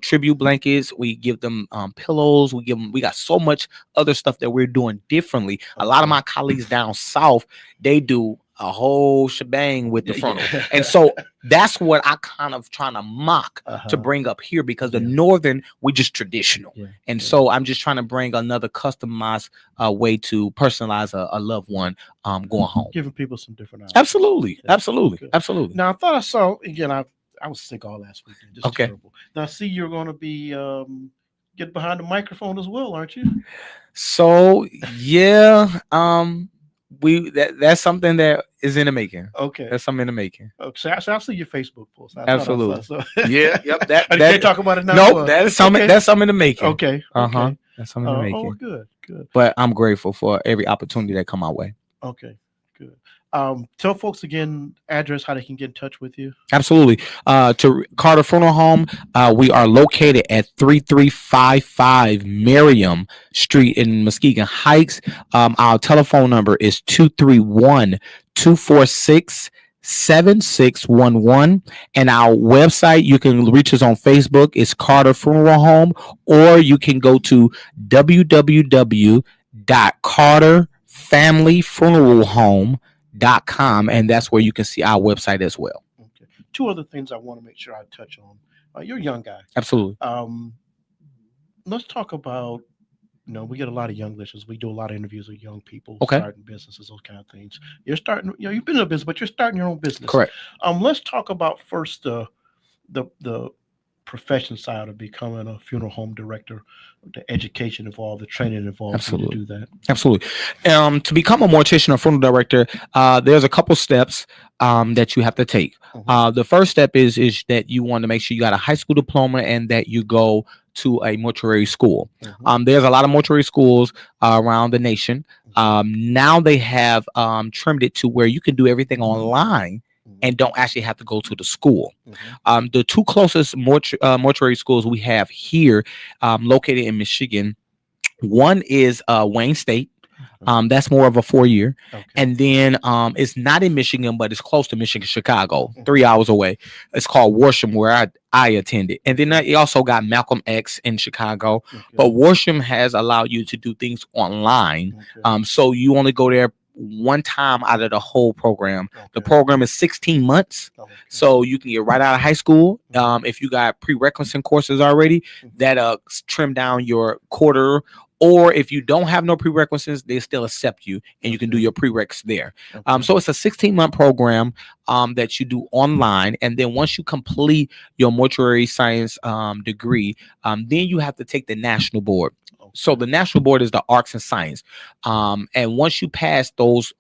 Speaker 8: tribute blankets. We give them pillows. We got so much other stuff that we're doing differently. A lot of my colleagues down south, they do a whole shebang with the funeral. And so that's what I kind of trying to mock to bring up here, because the northern, we just traditional. And so I'm just trying to bring another customized way to personalize a loved one going home.
Speaker 2: Giving people some different options.
Speaker 8: Absolutely. Absolutely.
Speaker 2: Now I thought I saw, again, I was sick all last weekend. Just terrible. Now I see you're going to be get behind the microphone as well, aren't you?
Speaker 8: So yeah, that's something that is in the making.
Speaker 2: Okay,
Speaker 8: that's something in the making.
Speaker 2: Okay, so I'll see your Facebook post.
Speaker 8: Absolutely.
Speaker 2: Yeah.
Speaker 8: Yep.
Speaker 2: That can't talk about it now.
Speaker 8: Nope. That is something.
Speaker 2: Okay.
Speaker 8: That's something in the making.
Speaker 2: Okay.
Speaker 8: That's something in the making.
Speaker 2: Oh, good.
Speaker 8: But I'm grateful for every opportunity that come our way.
Speaker 2: Okay. Good. Tell folks again address how they can get in touch with you.
Speaker 8: Absolutely. To Carter Funeral Home, we are located at 3355 Merriam Street in Muskegon Heights. Our telephone number is 231-246-7611, and our website, you can reach us on Facebook, is Carter Funeral Home, or you can go to www.carterfamilyfuneralhome.com, and that's where you can see our website as well.
Speaker 2: Okay. Two other things I want to make sure I touch on. You're a young guy.
Speaker 8: Absolutely.
Speaker 2: Let's talk about, we get a lot of young listeners. We do a lot of interviews with young people starting businesses, those kind of things. You're starting, you've been in a business, but you're starting your own business.
Speaker 8: Correct.
Speaker 2: Let's talk about first the profession side of becoming a funeral home director, the education involved, the training involved.
Speaker 8: Absolutely.
Speaker 2: To do that.
Speaker 8: Absolutely. To become a mortician or funeral director, there's a couple steps that you have to take. The first step is that you want to make sure you got a high school diploma and that you go to a mortuary school. There's a lot of mortuary schools around the nation. Now they have trimmed it to where you can do everything online and don't actually have to go to the school. The two closest mortuary schools we have here, located in Michigan, one is Wayne State. That's more of a 4-year. And then it's not in Michigan, but it's close to Michigan, Chicago, 3 hours away. It's called Worsham, where I attended. And then you also got Malcolm X in Chicago. But Worsham has allowed you to do things online. So you only go there one time out of the whole program. The program is 16 months. So you can get right out of high school. If you got prerequisite courses already, that trim down your quarter. Or if you don't have no prerequisites, they still accept you and you can do your prereqs there. So it's a 16-month program that you do online. And then once you complete your mortuary science degree, then you have to take the national board. So the national board is the arts and science. And once you pass those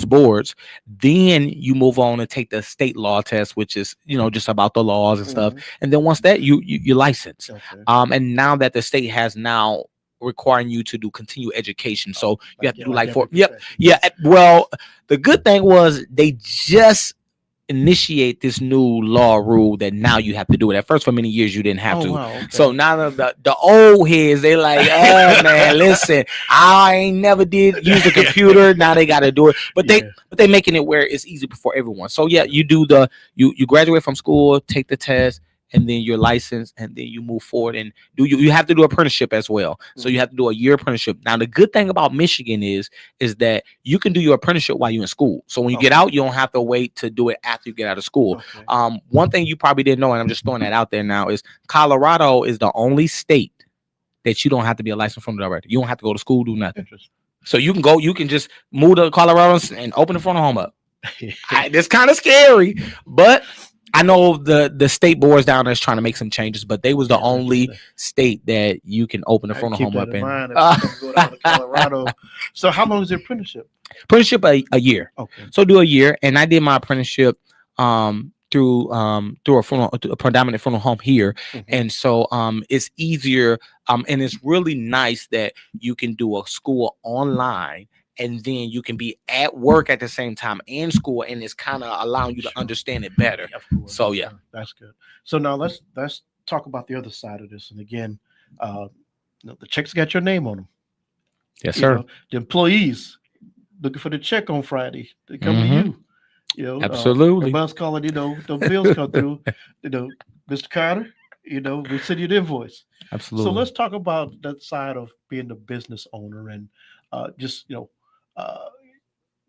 Speaker 8: boards, then you move on and take the state law test, which is, just about the laws and stuff. And then once that you license. And now that the state has now requiring you to do continued education. So you have to do well, the good thing was they just initiate this new law rule that now you have to do it. At first, for many years, you didn't have to. Wow, okay. So now the old heads, they like, oh man, listen, I ain't never did use the computer. Now they got to do it, but they making it where it's easy for everyone. So yeah, you do you graduate from school, take the test, and then you're licensed, and then you move forward and you have to do apprenticeship as well. So you have to do a year apprenticeship. Now, the good thing about Michigan is that you can do your apprenticeship while you're in school. So when you get out, you don't have to wait to do it after you get out of school. One thing you probably didn't know, and I'm just throwing that out there now, is Colorado is the only state that you don't have to be a licensed funeral director. You don't have to go to school, do nothing. So you can just move to Colorado and open the funeral home up. It's kind of scary, but I know the state boards down there is trying to make some changes, but they was the only state that you can open a funeral home up in.
Speaker 2: Go down to Colorado. So how long is the apprenticeship?
Speaker 8: Apprenticeship a year. Okay. So do a year, and I did my apprenticeship through a predominant funeral home here, and so it's easier, and it's really nice that you can do a school online and then you can be at work at the same time and school, and it's kind of allowing you to understand it better.
Speaker 2: Of course.
Speaker 8: So yeah,
Speaker 2: that's good. So now let's talk about the other side of this. And again, the checks got your name on them.
Speaker 8: yes, sir.
Speaker 2: The employees looking for the check on Friday, they come to you.
Speaker 8: Absolutely.
Speaker 2: Everybody's calling. The bills come through. Mr. Carter. We send you the invoice.
Speaker 8: Absolutely.
Speaker 2: So let's talk about that side of being the business owner and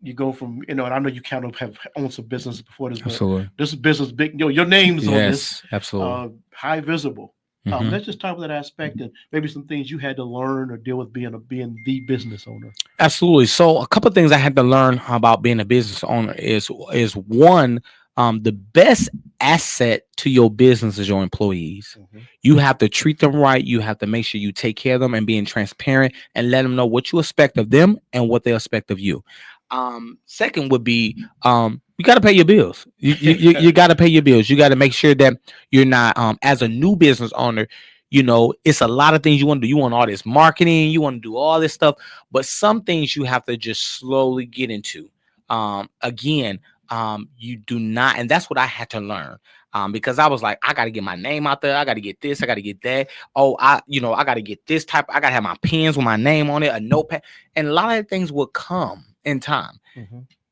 Speaker 2: you go from and I know you kind of have owned some business before this, but
Speaker 8: Absolutely.
Speaker 2: this is business big. Your name's on this.
Speaker 8: Absolutely.
Speaker 2: High visible. Let's just talk about that aspect and maybe some things you had to learn or deal with being the business owner.
Speaker 8: Absolutely. So a couple of things I had to learn about being a business owner is one, the best asset to your business is your employees. You have to treat them right. You have to make sure you take care of them and being transparent and let them know what you expect of them and what they expect of you. Second would be you got to pay your bills. You got to pay your bills. You got to make sure that you're not as a new business owner. It's a lot of things you want to do. You want all this marketing. You want to do all this stuff, but some things you have to just slowly get into. You do not, and that's what I had to learn. Because I was like, I got to get my name out there. I got to get this. I got to get that. Oh, I got to get this type. I got to have my pens with my name on it, a notepad, and a lot of things will come in time.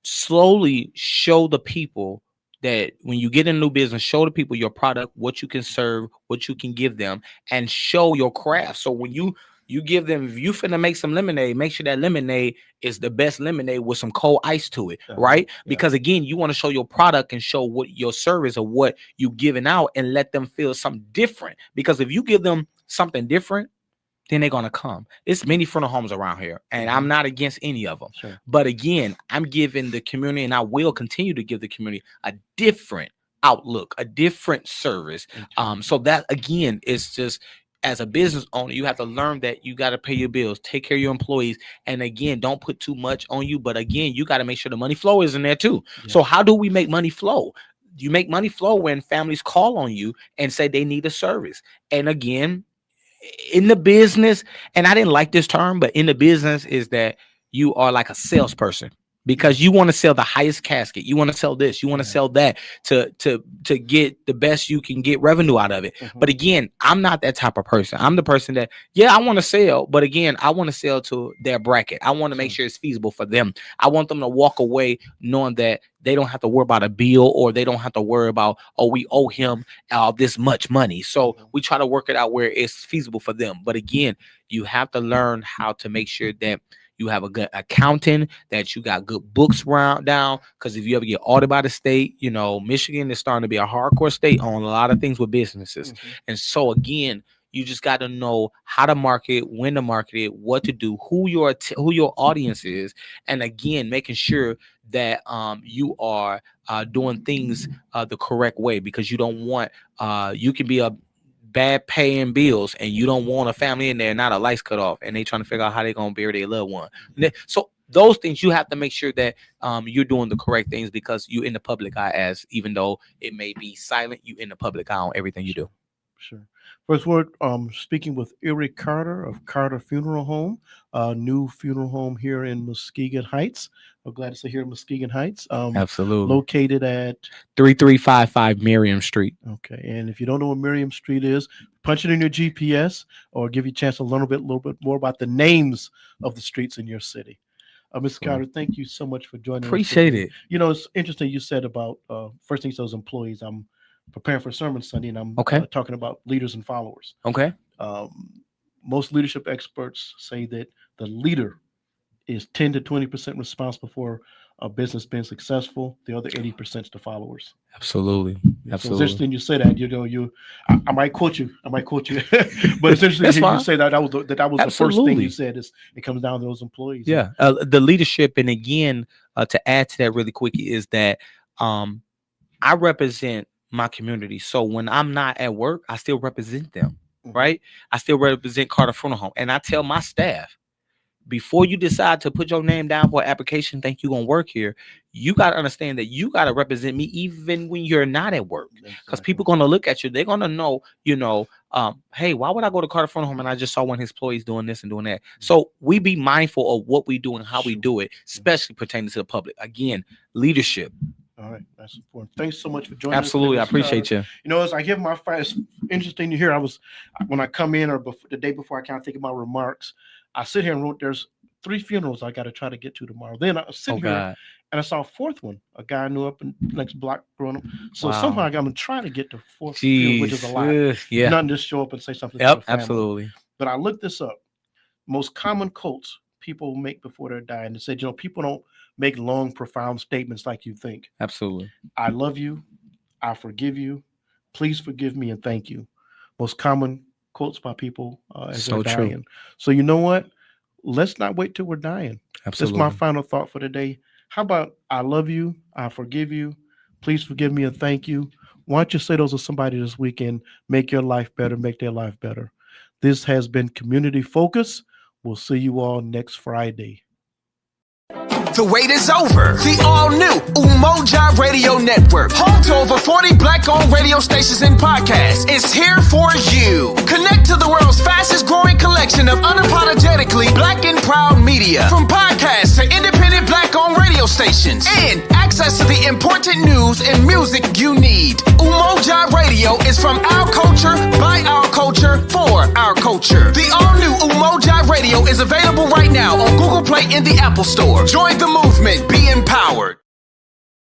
Speaker 8: Slowly show the people that when you get in a new business, show the people your product, what you can serve, what you can give them, and show your craft. So when you give them, if you finna make some lemonade, make sure that lemonade is the best lemonade with some cold ice to it, right? Yeah. Because again, you want to show your product and show what your service or what you giving out and let them feel something different. Because if you give them something different, then they're gonna come. It's many funeral homes around here, and I'm not against any of them. Sure. But again, I'm giving the community, and I will continue to give the community a different outlook, a different service. So that again is just, as a business owner, you have to learn that you got to pay your bills, take care of your employees, and again, don't put too much on you. But again, you got to make sure the money flow is in there too. Yeah. So how do we make money flow? You make money flow when families call on you and say they need a service. And again, in the business, and I didn't like this term, but in the business is that you are like a salesperson. Because you want to sell the highest casket, you want to sell this, you want to sell that to get the best you can get revenue out of it. But again, I'm not that type of person. I'm the person that, I want to sell, but again, I want to sell to their bracket. I want to make sure it's feasible for them. I want them to walk away knowing that they don't have to worry about a bill, or they don't have to worry about, we owe him this much money. So we try to work it out where it's feasible for them. But again, you have to learn how to make sure that you have a good accountant, that you got good books down. Because if you ever get audited by the state, Michigan is starting to be a hardcore state on a lot of things with businesses. And so again, you just got to know how to market, when to market it, what to do, who your audience is, and again, making sure that you are doing things the correct way, because you don't want you can be a bad paying bills and you don't want a family in there, not a lights cut off, and they trying to figure out how they're gonna bury their loved one. So those things you have to make sure that you're doing the correct things, because you're in the public eye, as even though it may be silent, you in the public eye on everything you do.
Speaker 2: Sure. First word, speaking with Eric Carter of Carter Funeral Home, new funeral home here in Muskegon Heights. I'm glad to say here in Muskegon Heights.
Speaker 8: Absolutely.
Speaker 2: Located at
Speaker 8: 3355 Miriam Street.
Speaker 2: Okay. And if you don't know what Miriam Street is, punch it in your GPS or give you a chance to learn a little bit more about the names of the streets in your city. Mr. Carter, thank you so much for joining us.
Speaker 8: Appreciate it.
Speaker 2: It's interesting you said about first things, those employees. I'm preparing for Sermon Sunday, and I'm talking about leaders and followers.
Speaker 8: Okay.
Speaker 2: Most leadership experts say that the leader is 10 to 20% responsible for a business being successful. The other 80% is the followers.
Speaker 8: Absolutely.
Speaker 2: So it's interesting you say that. I might quote you. But it's interesting you say that. That was the first thing you said. Is it comes down to those employees.
Speaker 8: Yeah. The leadership, and again, to add to that really quickly, is that I represent my community. So when I'm not at work, I still represent them. Right? I still represent Carter Funeral Home, and I tell my staff, before you decide to put your name down for an application, think you're gonna work here, you gotta understand that you gotta represent me even when you're not at work. Because people gonna look at you, they're gonna know, hey, why would I go to Carter-Hathorn home and I just saw one of his employees doing this and doing that? So we be mindful of what we do and how we do it, especially pertaining to the public. Again, leadership.
Speaker 2: All right, that's important. Thanks so much for joining
Speaker 8: Absolutely, I
Speaker 2: us.
Speaker 8: appreciate you.
Speaker 2: As I give my it's interesting to hear. When I come in or the day before, I kind of think of my remarks. I sit here and wrote, there's 3 funerals I got to try to get to tomorrow. Then I sit here and I saw a 4th one, a guy I knew up in the next block growing up. So somehow I'm trying to get to 4th funeral, which is a lot.
Speaker 8: Yeah.
Speaker 2: Not just show up and say something.
Speaker 8: Yep, absolutely.
Speaker 2: But I looked this up. Most common quotes people make before they're dying. They said, people don't make long, profound statements like you think.
Speaker 8: Absolutely.
Speaker 2: I love you. I forgive you. Please forgive me and thank you. Most common quotes by people as they're dying. True. So you know what? Let's not wait till we're dying.
Speaker 8: Absolutely.
Speaker 2: That's my final thought for today. How about I love you. I forgive you. Please forgive me and thank you. Why don't you say those to somebody this weekend? Make your life better. Make their life better. This has been Community Focus. We'll see you all next Friday.
Speaker 9: The wait is over. The all-new Umoja Radio Network, home to over 40 Black-owned radio stations and podcasts, is here for you. Connect to the world's fastest-growing collection of unapologetically Black and proud media, from podcasts to independent Black-owned radio stations, and access to the important news and music you need. Umoja Radio is from our culture, by our culture, for our culture. The all-new Umoja Radio is available right now on Google Play and the Apple Store. Join the movement. Be empowered.